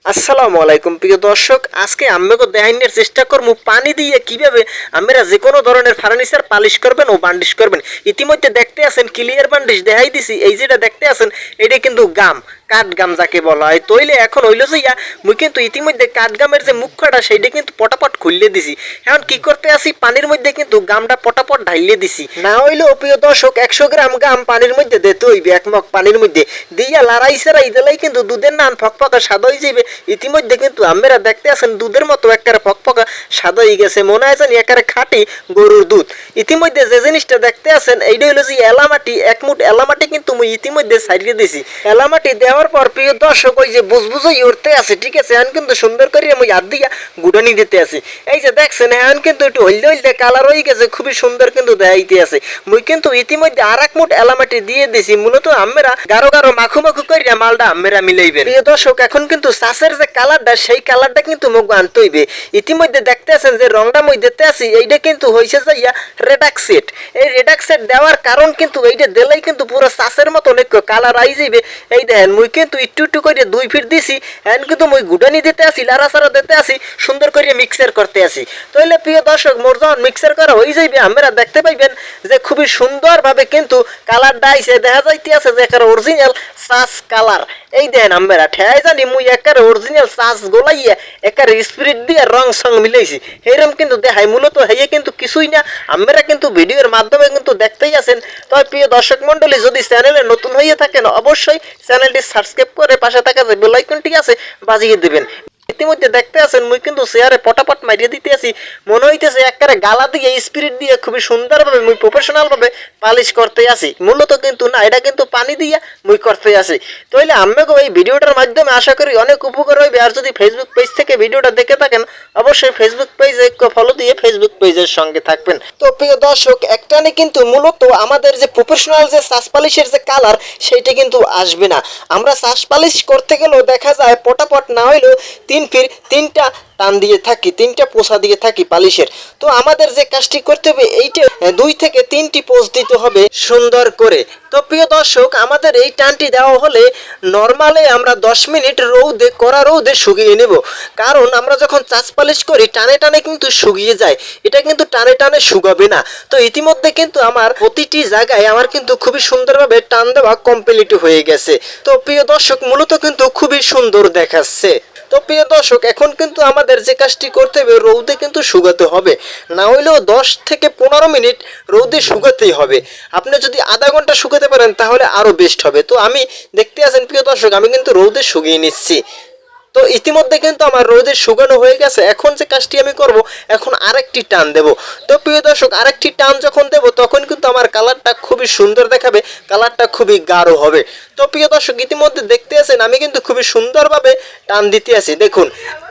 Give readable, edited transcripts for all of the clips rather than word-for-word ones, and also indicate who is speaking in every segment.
Speaker 1: আসসালামু আলাইকুম প্রিয় দর্শক, আজকে আম্মেকে দেখানোর চেষ্টা করবো পানি দিয়ে কিভাবে আমরা যে কোনো ধরনের ফার্নিচার পালিশ করবেন ও বান্ডিশ করবেন। ইতিমধ্যে দেখতে আছেন ক্লিয়ার বান্ডিশ দেখাই দিছি। এই যেটা দেখতে আছেন এটা কিন্তু গাম, কাঠ গাম যাকে বলা হয়। তৈলে এখন হইল যে মুই কিন্তু ইতিমধ্যে কাঠ গামের যে মুখটা সেইটা কিন্তু পটাপট খুললে দিছি। এখন কি করতে আসি, পানির মধ্যে কিন্তু গামটা পটাপট ঢাইলে দিছি। না হইলেও প্রিয় দর্শক 100 গ্রাম গাম পানির মধ্যে দিতে হইবে, এক মগ পানির মধ্যে দিয়া লাড়াই সারাই দিলেই কিন্তু দুধের নান ফকফকা স্বাদ হয়ে যাবে। ইতিমধ্যে কিন্তু আমরা দেখতে আছেন দুধের মতো একেবারে ফকফকা স্বাদ হয়ে গেছে, মনে হয় জানি একেবারে খাঁটি গরুর দুধ। ইতিমধ্যে যে জিনিসটা দেখতে আছেন এইটা হলো যে এলামাটি, এক মুঠ এলামাটি কিন্তু মুই ইতিমধ্যে ছাড়িয়ে দিছি। এলামাটি দেওয়ার পর প্রিয় দর্শক ওই যে বুঝবুঝই উঠতে আছে, ঠিক আছে। এখন কিন্তু সুন্দর করে মুই হাত দিয়া গুডানি দিতে আছি। এই যে দেখছেন এখন কিন্তু একটু হলদে হলদে কালার হয়ে গেছে, খুবই সুন্দর কিন্তু দেখাইতে আছে। মুই কিন্তু ইতিমধ্যে আর এক মুঠ এলামাটি দিয়ে দিছি, মূলত আমরা গাঢ় গাঢ় মাখু মাখু করিয়া মালটা আমরা মিলাইবেন। প্রিয় দর্শক এখন কিন্তু চাষের যে কালারটা সেই কালারটা কিন্তু মুখ আনতে হইবে। ইতিমধ্যে দেখতে আছেন যে রংটা মই দিতে আছি এইটা কিন্তু হয়েছে যাইয়া রেডাক্সেট। এই রেডাক্সেট দেওয়ার কারণ কিন্তু এইটা দিলেই কিন্তু পুরো চাষের মতো অনেক কালার আই যাইবে। এই দেখেন মুই কিন্তু একটু একটু করে 2 ফিট দিছি। এখন কিন্তু মুই গুডানি দিতে আসি, লাড়াচাড়া দিতে আসি, সুন্দর করে মিক্সার করতে আসি। তাহলে প্রিয় দর্শক মোর যখন মিক্সার করা হয়ে যাইবে আমরা দেখতে পাইবেন যে খুবই সুন্দরভাবে কিন্তু কালারটা আইছে। দেখা যাইতে আছে যে একটা অরিজিনাল চাষ কালার। এই দেখেন আমরা ঠেয়াই জানি মুই একেবারে অরিজিনাল চাষ গোলাইয়া একেবারে স্পিরিট দিয়ে রং সং মিলাইছি, এরকম কিন্তু দেখাই। মূলত হইয়া কিন্তু কিছুই না, আমরা কিন্তু ভিডিওর মাধ্যমে কিন্তু দেখতেই আছেন। তবে প্রিয় দর্শক মন্ডলী, যদি চ্যানেলে নতুন হয়ে থাকেন অবশ্যই চ্যানেলটি সাবস্ক্রাইব করে পাশে থাকা যে বেল আইকনটি আছে বাজিয়ে দেবেন। ইতিমধ্যে দেখতে আছেন মুই কিন্তু চেয়ারে পটাপট মারিয়ে দিতে আসি, মনে হইতেছে একেবারে গালা দিয়ে স্পিরিট দিয়ে খুবই সুন্দরভাবে মুই প্রফেশনাল ভাবে পালিশ করতে আসি। মূলত কিন্তু না, এটা কিন্তু পানি দিয়ে মুই করতে আসি। তাহলে আমাকে এই ভিডিওটার মাধ্যমে আশা করি অনেক উপকার হইবে। আর যদি ফেসবুক পেজ থেকে ভিডিওটা দেখে থাকেন অবশ্যই ফেসবুক পেজে ফলো দিয়ে ফেসবুক পেজের সঙ্গে থাকবেন। তো প্রিয় দর্শক একটানে কিন্তু মূলত আমাদের যে প্রফেশনাল যে চাষ পালিশের যে কালার সেইটা কিন্তু আসবে না। আমরা চাষ পালিশ করতে গেলেও দেখা যায় পটাপট না হইলেও 3 ফিট 3টা টান দিয়ে থাকি, 3টা পোছা দিয়ে থাকি পালিশের। তো আমাদের যে কাজটি করতে হবে এইটা 2 থেকে 3টি পোজ দিতে হবে সুন্দর করে। তো প্রিয় দর্শক আমাদের এই টানটি দেওয়া হলে নর্মালে আমরা 10 মিনিট রৌদে কড়া রৌদে শুকিয়ে নেব। কারণ আমরা যখন চাষ পালিশ করি টানে টানে কিন্তু শুকিয়ে যায়, এটা কিন্তু টানে টানে শুকাবে না। তো ইতিমধ্যে কিন্তু আমার প্রতিটি জায়গায় আমার কিন্তু খুবই সুন্দরভাবে টান দেওয়া কমপ্লিট হয়ে গেছে। তো প্রিয় দর্শক মূলত কিন্তু খুবই সুন্দর দেখাচ্ছে। তো প্রিয় দর্শক এখন কিন্তু আমাদের যে কাজটি করতে হবে রৌদে কিন্তু শুকাতে হবে, না হইলেও 10 থেকে 15 মিনিট রৌদে শুকাতেই হবে। আপনি যদি আধা ঘন্টা শুকাতে পারেন তাহলে আরও বেস্ট হবে। তো আমি দেখতে আছেন প্রিয় দর্শক আমি কিন্তু রৌদে শুকিয়ে নিচ্ছি। তো ইতিমধ্যে কিন্তু আমার রোদে শুকানো হয়ে গেছে। এখন যে কাজটি আমি করব, এখন আরেকটি টান দেব। তো প্রিয় দর্শক আরেকটি টান যখন দেব তখন কিন্তু আমার কালারটা খুবই সুন্দর দেখাবে, কালারটা খুবই গাঢ় হবে। তো প্রিয় দর্শক ইতিমধ্যে দেখতে আছেন আমি কিন্তু খুবই সুন্দরভাবে টান দিতে আছি। দেখুন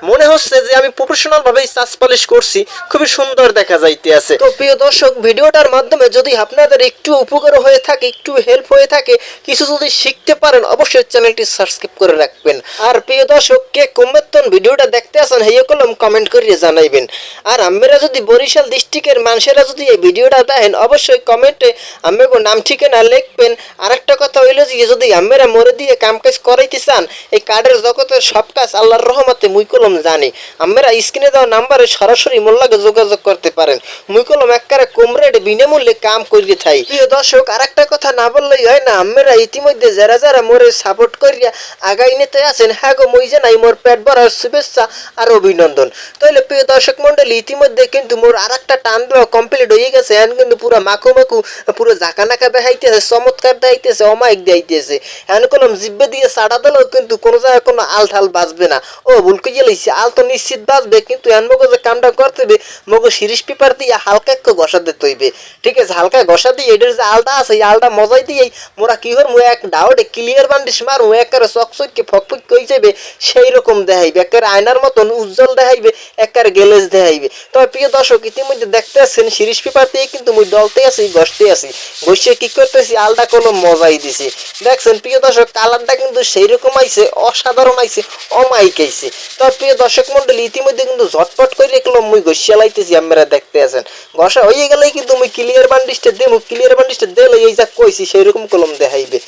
Speaker 1: মনে হচ্ছে যে আমি প্রফেশনাল ভাবে চাষ পালিশ করছি, খুবই সুন্দর দেখা যাইতে আছে। তো প্রিয় দর্শক ভিডিওটার মাধ্যমে যদি আপনাদের একটু উপকার হয়ে থাকে, একটু হেল্প হয়ে থাকে, কিছু যদি শিখতে পারেন অবশ্যই চ্যানেলটি সাবস্ক্রাইব করে রাখবেন। আর প্রিয় দর্শক কে কমেতন ভিডিওটা দেখতে আসেন হেয়ে কলম কমেন্ট করিয়ে জানাইবেন। আর আমরা যদি বরিশাল ডিস্ট্রিক্টের মানুষেরা যদি এই ভিডিওটা দেখেন অবশ্যই কমেন্টে আমাকে নাম ঠিকানা লিখবেন। আরেকটা কথা হইল যে যদি আমরা মরে দিয়ে কাম কাজ করাইতে চান, এই কার্ডের জগতের সব কাজ আল্লাহর রহমতে মুই কলম জানি। আমরা স্ক্রিনে দেওয়া নাম্বারে সরাসরি মোর লাগে যোগাযোগ করতে পারেন। মুই কলম একবারে কম রেটে বিনামূল্যে কাম করিয়ে থাই। প্রিয় দর্শক আরেকটা কথা না বললেই হয় না, আমরা ইতিমধ্যে যারা যারা মোরে সাপোর্ট করিয়া আগাই নিতে আছেন হ্যাঁ গো মুই জানাই মোর পেট ভরার শুভেচ্ছা আর অভিনন্দন। তাহলে প্রিয় দর্শক মন্ডলী ইতিমধ্যে কিন্তু মোর আরেকটা টান দেওয়া কমপ্লিট হয়ে গেছে। এখন কিন্তু পুরো মাখু মাখু পুরো জাকানাকা দেখাইতেছে, চমৎকার দেখাইতেছে, অমায়িক দেখাইতেছে। এখন কলম জিব্বে দিয়ে সাড়া দিলেও কিন্তু কোনো জায়গায় কোনো আল ঠাল বাজবে না। ও ভুল করে গেলেছি, আল তো নিশ্চিত বাজবে, কিন্তু এখন মগো যে কামটা করতে হবে মগো সিরিজ পেপার দিয়ে হালকা একটু ঘষা দিতে হইবে। ঠিক আছে, হালকা ঘষা দিয়ে এটার যে আলটা আছে এই আলটা মজাই দিয়েই মোরা কি হর এক ডাউটে ক্লিয়ার বান্ডিশ মারু একেবারে চকচকে ফকফক হয়ে যাবে, সেই রকম দেখাইবে, একেবারে আয়নার মতন উজ্জ্বল দেখাইবে, একেবারে গেলেজ দেখাইবে। তবে প্রিয় দর্শক ইতিমধ্যে দেখতে আছেন সিরিজ পেপার দিয়ে কিন্তু মুই ডলতে আছি, ঘষতে আছি, ঘষে কি করতেছি আলটা কোনো মজাই দিছি। দেখছেন প্রিয় দর্শক কালারটা কিন্তু সেই রকম আইছে, অসাধারণ আইছে, অমায়িক আইছে। তবে প্রিয় দর্শক মন্ডলী ইতিমধ্যে কিন্তু ঝটপট করে কলম মুই ঘষিয়া লাইতেছি, আপনারা দেখতে আছেন। ঘষা হয়ে গেলেই কিন্তু মুই ক্লিয়ার বান্ডিশটা দেবো, ক্লিয়ার বান্ডিশটা দিলে এই যা কইছি সেই রকম কলম দেখাইবে।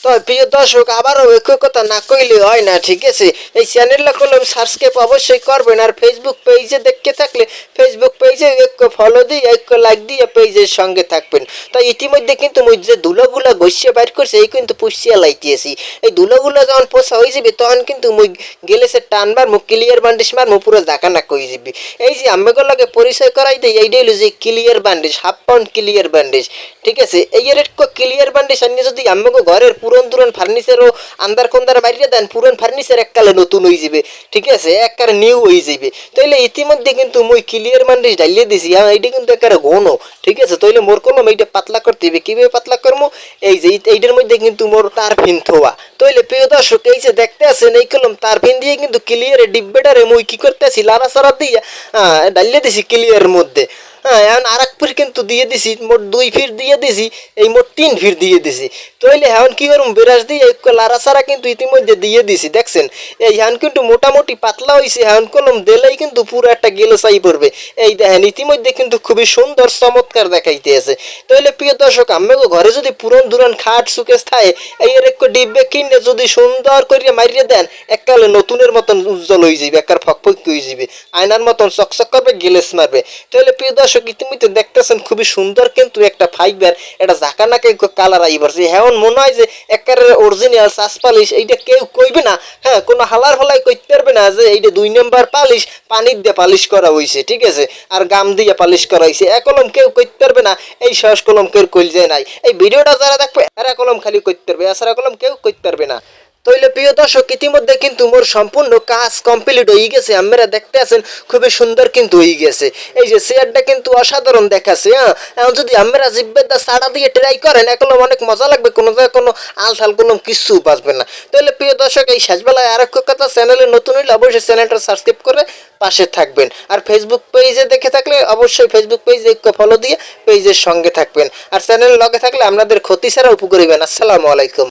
Speaker 1: তো প্রিয় দর্শক আবারও একই কথা না কইলে হয় না, ঠিক আছে? এই চ্যানেলটা করলে সাবস্ক্রাইব অবশ্যই করবেন, আর ফেসবুক পেজে দেখতে থাকলে ফেসবুক পেজে একটু ফলো দিয়ে একটু লাইক দিয়ে পেজের সঙ্গে থাকবেন। তো ইতিমধ্যে কিন্তু মুই যে ধুলোগুলা গসিয়ে বাইর করছে এই কিন্তু পুষিয়া লাইতেছি। এই ধুলোগুলা যখন পোষা হয়ে যাবে তখন কিন্তু মুই গেলে সে টানবার মুখ ক্লিয়ার বান্ডিশ মার মুখ পুরো জাকা না কই যাবে। এই যে আম্মেগুলো লাগে পরিচয় করাই দেয়, এইটাই হলো যে ক্লিয়ার বান্ডিশ, হাফ পাউন্ড ক্লিয়ার বান্ডিশ, ঠিক আছে? এই এর ক্লিয়ার বান্ডিশ আনি যদি আম্মেগো ঘরের পুরন তুরন ফার্নিচারও আন্দার কোন্দার মারিয়ে দেন, পুরন ফার্নিচার এককালে নতুন হয়ে যাবে, ঠিক আছে? একবারে নিউ হয়ে যাবে। তাইলে ইতিমধ্যে কিন্তু মুই ক্লিয়ার বান্ডিশ ঢালিয়ে দিছি, হ্যাঁ এইটা কিন্তু একেবারে ঘন, ঠিক আছে? তাইলে মোর কলম এইটা পাতলা করতে হবে। কিভাবে পাতলা করবো? এই যে এইটার মধ্যে কিন্তু মোর তার ফিন থোয়া। তাইলে প্রিয় দর্শক এই যে দেখতে আছেন এই কলম তার ফিন দিয়ে কিন্তু ক্লিয়ারে ডিব্বেটারে মুই কি করতে আছি লাড়া সারা দিয়ে ডালিয়ে দিছি ক্লিয়ারের মধ্যে। হ্যাঁ, এখন আর এক ফির কিন্তু দিয়ে দিছি, মোট 2 ফির দিয়ে দিছি, এই মোট 3 ফির দিয়ে দিছি। তাইলে এখন কি করুম, বেরাস দিয়ে লাড়া সারা কিন্তু ইতিমধ্যে দিয়ে দিছি, দেখছেন? এই এখন কিন্তু মোটামুটি পাতলা হয়েছে। এখন কলম দিলেই কিন্তু পুরো একটা গেলে চাই পড়বে। এই দেখেন ইতিমধ্যে কিন্তু খুবই সুন্দর চমৎকার দেখাইতে আছে। তাইলে প্রিয় দর্শক আমাকে ঘরে যদি পুরন দুরন খাট সুকেস থাকে এই এর একটু ডিব্বে কিনে যদি সুন্দর করে মারিয়ে দেন এককালে নতুনের মতন উজ্জ্বল হয়ে যাবে, একবার ফকফক হয়ে যাবে, আয়নার মতন চকচক করবে, গেলেস মারবে। তাহলে প্রিয় দর্শক ইতিমধ্যে দেখতেছেন খুবই সুন্দর কিন্তু একটা ফাইবার, এটা জাকানাকে কালার আইবার যে হেমন মনে হয় যে একেবারে অরিজিনাল চাষ পালিশ। এইটা কেউ কইবে না, হ্যাঁ, কোনো হালার ফালাই কইতে পারবে না যে এইটা 2 নম্বর পালিশ, পানির দিয়ে পালিশ করা হয়েছে, ঠিক আছে? আর গাম দিয়ে পালিশ করা হয়েছে। এ কলম কেউ কইতে পারবে না, এই সহজ কলম কেউ কইল যায় নাই। এই ভিডিওটা যারা দেখবে এরা কলম খালি কইতে পারবে, এছাড়া কলম কেউ কইতে পারবে না। তাইলে প্রিয় দর্শক ইতিমধ্যে কিন্তু মোর সম্পূর্ণ কাজ কমপ্লিট হয়ে গেছে। আপনারা দেখতে আছেন খুবই সুন্দর কিন্তু হয়ে গেছে। এই যে চেয়ারটা কিন্তু অসাধারণ দেখাচ্ছে। হ্যাঁ, এখন যদি আপনারা জিব্বেদা সাড়া দিয়ে ট্রাই করেন একলম অনেক মজা লাগবে, কোনো জায়গায় কোনো আলথাল কোনো কিছু বাঁচবে না। তাহলে প্রিয় দর্শক এই শেষবেলায় আর এক কথা, চ্যানেলে নতুন হইলে অবশ্যই চ্যানেলটা সাবস্ক্রাইব করে পাশে থাকবেন, আর ফেসবুক পেজে দেখে থাকলে অবশ্যই ফেসবুক পেজে ফলো দিয়ে পেজের সঙ্গে থাকবেন, আর চ্যানেল লগে থাকলে আপনাদের ক্ষতি ছাড়া উপকার হইবেন। আসসালামু আলাইকুম।